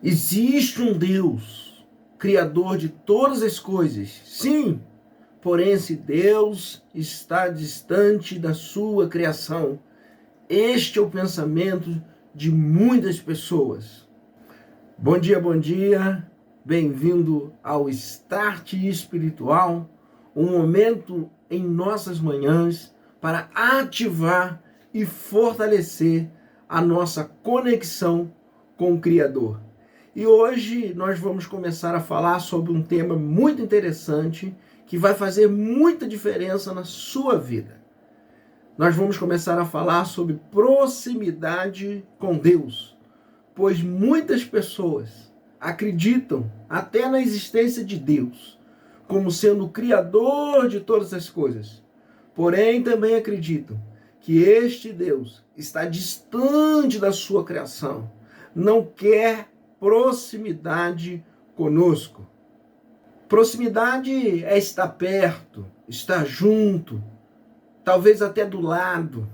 Existe um Deus, Criador de todas as coisas. Sim, porém esse Deus está distante da sua criação. Este é o pensamento de muitas pessoas. Bom dia, bom dia. Bem-vindo ao Start Espiritual, um momento em nossas manhãs para ativar e fortalecer a nossa conexão com o Criador. E hoje nós vamos começar a falar sobre um tema muito interessante que vai fazer muita diferença na sua vida. Nós vamos começar a falar sobre proximidade com Deus, pois muitas pessoas acreditam até na existência de Deus, como sendo o Criador de todas as coisas. Porém, também acreditam que este Deus está distante da sua criação, não quer proximidade conosco. Proximidade é estar perto, estar junto, talvez até do lado.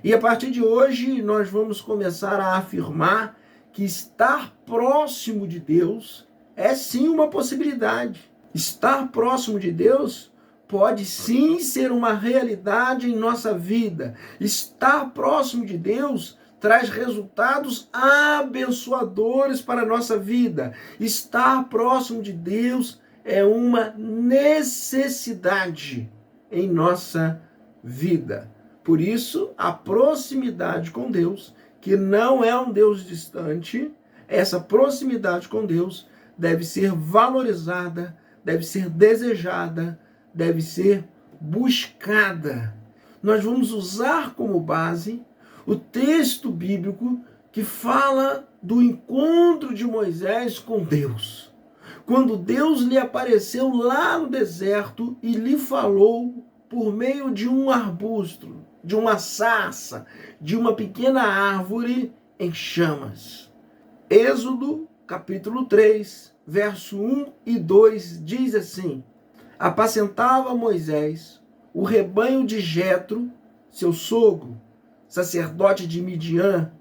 E a partir de hoje nós vamos começar a afirmar que estar próximo de Deus é sim uma possibilidade. Estar próximo de Deus pode sim ser uma realidade em nossa vida. Estar próximo de Deus traz resultados abençoadores para a nossa vida. Estar próximo de Deus é uma necessidade em nossa vida. Por isso, a proximidade com Deus, que não é um Deus distante, essa proximidade com Deus deve ser valorizada, deve ser desejada, deve ser buscada. Nós vamos usar como base o texto bíblico que fala do encontro de Moisés com Deus. Quando Deus lhe apareceu lá no deserto e lhe falou por meio de um arbusto, de uma sarça, de uma pequena árvore em chamas. Êxodo, capítulo 3, verso 1 e 2, diz assim: apacentava Moisés o rebanho de Jetro, seu sogro, sacerdote de Midian,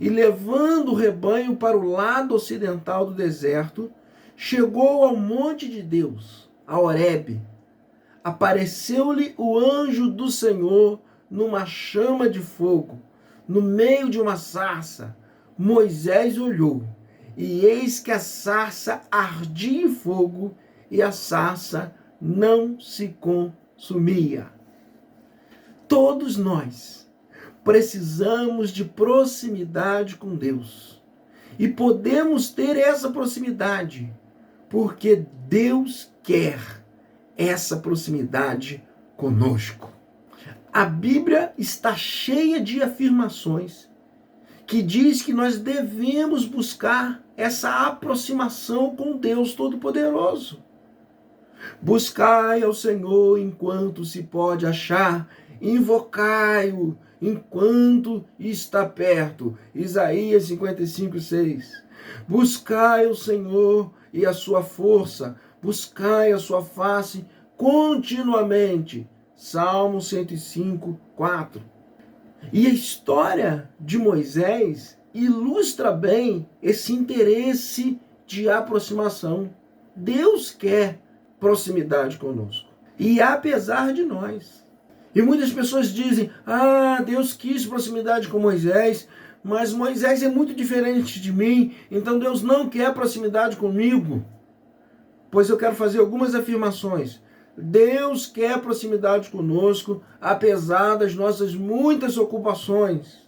e levando o rebanho para o lado ocidental do deserto, chegou ao monte de Deus, a Horebe. Apareceu-lhe o anjo do Senhor numa chama de fogo, no meio de uma sarça. Moisés olhou, e eis que a sarça ardia em fogo, e a sarça não se consumia. Todos nós precisamos de proximidade com Deus. E podemos ter essa proximidade porque Deus quer essa proximidade conosco. A Bíblia está cheia de afirmações que diz que nós devemos buscar essa aproximação com Deus Todo-Poderoso. Buscai ao Senhor enquanto se pode achar, invocai-o enquanto está perto. Isaías 55:6. Buscai o Senhor e a sua força, buscai a sua face continuamente. Salmo 105:4. E a história de Moisés ilustra bem esse interesse de aproximação. Deus quer proximidade conosco. E apesar de nós. E muitas pessoas dizem: Deus quis proximidade com Moisés, mas Moisés é muito diferente de mim, então Deus não quer proximidade comigo. Pois eu quero fazer algumas afirmações. Deus quer proximidade conosco, apesar das nossas muitas ocupações.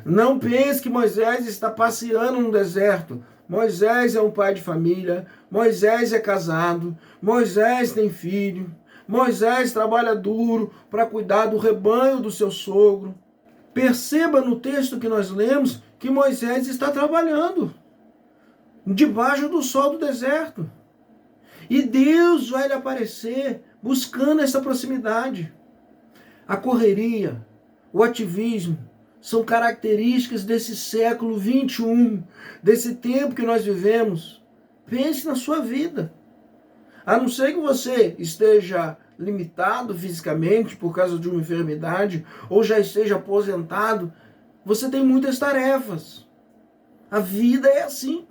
Não pense que Moisés está passeando no deserto. Moisés é um pai de família, Moisés é casado, Moisés tem filho, Moisés trabalha duro para cuidar do rebanho do seu sogro. Perceba no texto que nós lemos que Moisés está trabalhando debaixo do sol do deserto. E Deus vai lhe aparecer buscando essa proximidade. A correria, o ativismo, são características desse século 21, desse tempo que nós vivemos. Pense na sua vida. A não ser que você esteja limitado fisicamente por causa de uma enfermidade, ou já esteja aposentado, você tem muitas tarefas. A vida é assim.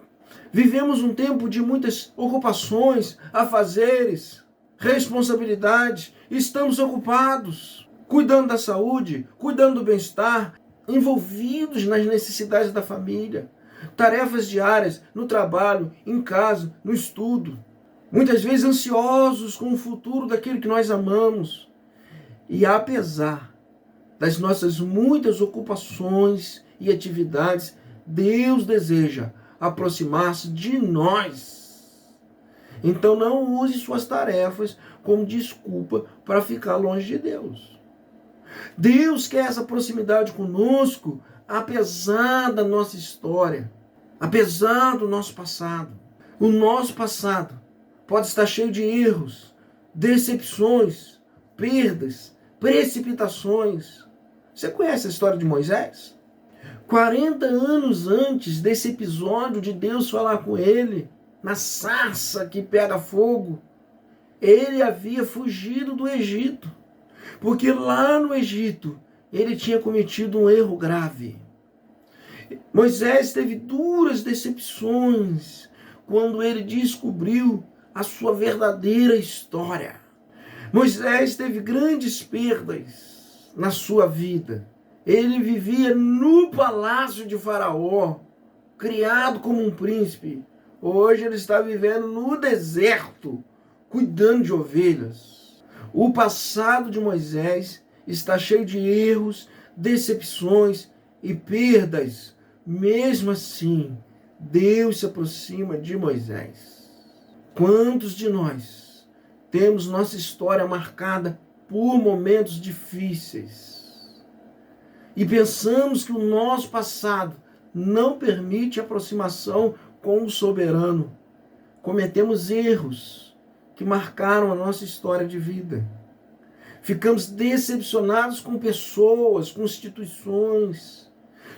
Vivemos um tempo de muitas ocupações, afazeres, responsabilidades. Estamos ocupados, cuidando da saúde, cuidando do bem-estar, envolvidos nas necessidades da família, tarefas diárias, no trabalho, em casa, no estudo. Muitas vezes ansiosos com o futuro daquele que nós amamos. E apesar das nossas muitas ocupações e atividades, Deus deseja aproximar-se de nós. Então não use suas tarefas como desculpa para ficar longe de Deus. Deus quer essa proximidade conosco, apesar da nossa história, apesar do nosso passado. O nosso passado pode estar cheio de erros, decepções, perdas, precipitações. Você conhece a história de Moisés? 40 anos antes desse episódio de Deus falar com ele, na sarça que pega fogo, ele havia fugido do Egito. Porque lá no Egito, ele tinha cometido um erro grave. Moisés teve duras decepções quando ele descobriu a sua verdadeira história. Moisés teve grandes perdas na sua vida. Ele vivia no palácio de Faraó, criado como um príncipe. Hoje ele está vivendo no deserto, cuidando de ovelhas. O passado de Moisés está cheio de erros, decepções e perdas. Mesmo assim, Deus se aproxima de Moisés. Quantos de nós temos nossa história marcada por momentos difíceis e pensamos que o nosso passado não permite aproximação com o soberano? Cometemos erros que marcaram a nossa história de vida. Ficamos decepcionados com pessoas, com instituições.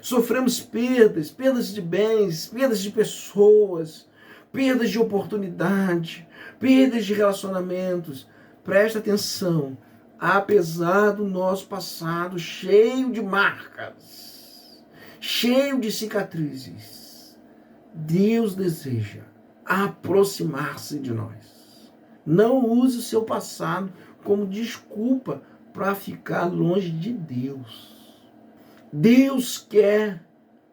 Sofremos perdas de bens, perdas de pessoas, perdas de oportunidade, perdas de relacionamentos. Presta atenção, apesar do nosso passado cheio de marcas, cheio de cicatrizes, Deus deseja aproximar-se de nós. Não use o seu passado como desculpa para ficar longe de Deus. Deus quer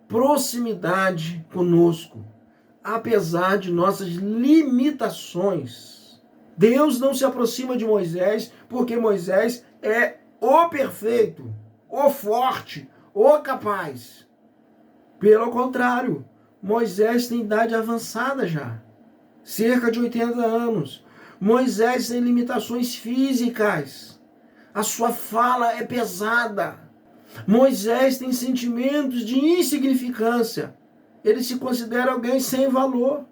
proximidade conosco, apesar de nossas limitações. Deus não se aproxima de Moisés porque Moisés é o perfeito, o forte, o capaz. Pelo contrário, Moisés tem idade avançada já, cerca de 80 anos. Moisés tem limitações físicas. A sua fala é pesada. Moisés tem sentimentos de insignificância. Ele se considera alguém sem valor.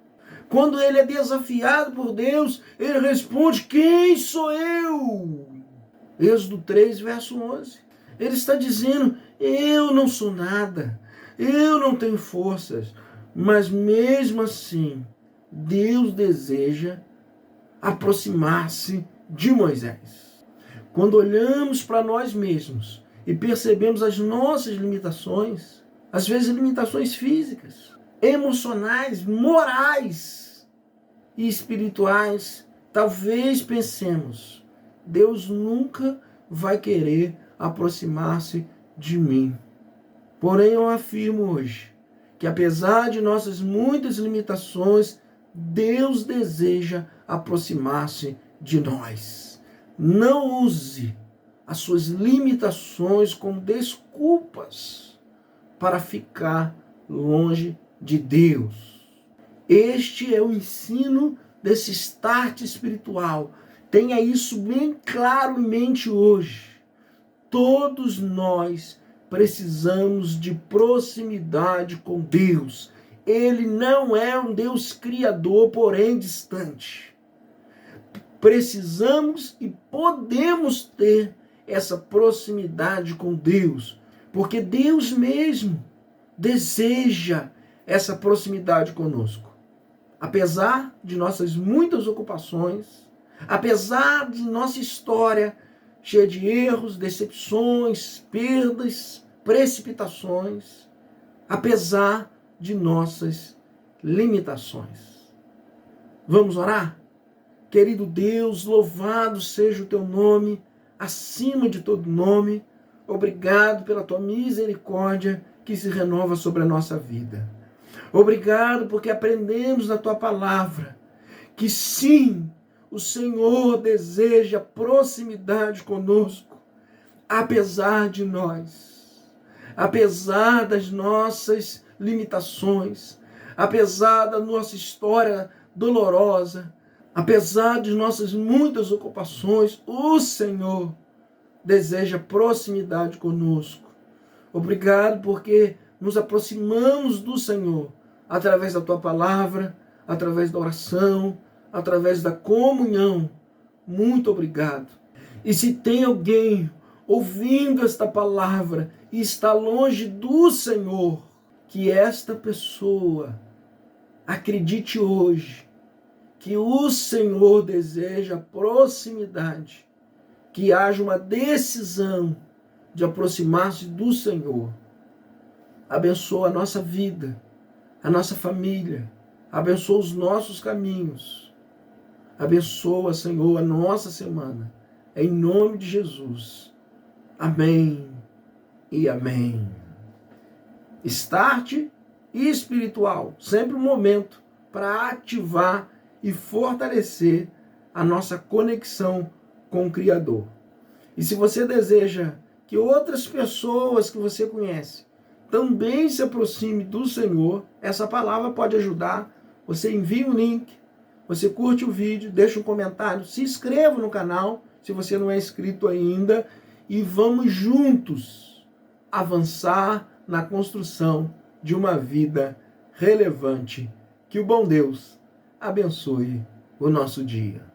Quando ele é desafiado por Deus, ele responde: quem sou eu? Êxodo 3, verso 11. Ele está dizendo: eu não sou nada, eu não tenho forças. Mas mesmo assim, Deus deseja aproximar-se de Moisés. Quando olhamos para nós mesmos e percebemos as nossas limitações, às vezes limitações físicas, emocionais, morais e espirituais, talvez pensemos: Deus nunca vai querer aproximar-se de mim. Porém, eu afirmo hoje que apesar de nossas muitas limitações, Deus deseja aproximar-se de nós. Não use as suas limitações como desculpas para ficar longe de Deus. Este é o ensino desse start espiritual. Tenha isso bem claro em mente hoje. Todos nós precisamos de proximidade com Deus. Ele não é um Deus criador, porém distante. Precisamos e podemos ter essa proximidade com Deus, porque Deus mesmo deseja essa proximidade conosco. Apesar de nossas muitas ocupações, apesar de nossa história cheia de erros, decepções, perdas, precipitações, apesar de nossas limitações. Vamos orar? Querido Deus, louvado seja o teu nome, acima de todo nome. Obrigado pela tua misericórdia que se renova sobre a nossa vida. Obrigado porque aprendemos na tua palavra que sim, o Senhor deseja proximidade conosco, apesar de nós, apesar das nossas limitações, apesar da nossa história dolorosa, apesar de nossas muitas ocupações, o Senhor deseja proximidade conosco. Obrigado porque nos aproximamos do Senhor através da tua palavra, através da oração, através da comunhão. Muito obrigado. E se tem alguém ouvindo esta palavra e está longe do Senhor, que esta pessoa acredite hoje que o Senhor deseja proximidade, que haja uma decisão de aproximar-se do Senhor. Abençoa a nossa vida, a nossa família, abençoa os nossos caminhos. Abençoa, Senhor, a nossa semana. Em nome de Jesus. Amém e amém. Start espiritual. Sempre um momento para ativar e fortalecer a nossa conexão com o Criador. E se você deseja que outras pessoas que você conhece também se aproxime do Senhor, essa palavra pode ajudar. Você envia um link, você curte o vídeo, deixa um comentário, se inscreva no canal, se você não é inscrito ainda, e vamos juntos avançar na construção de uma vida relevante. Que o bom Deus abençoe o nosso dia.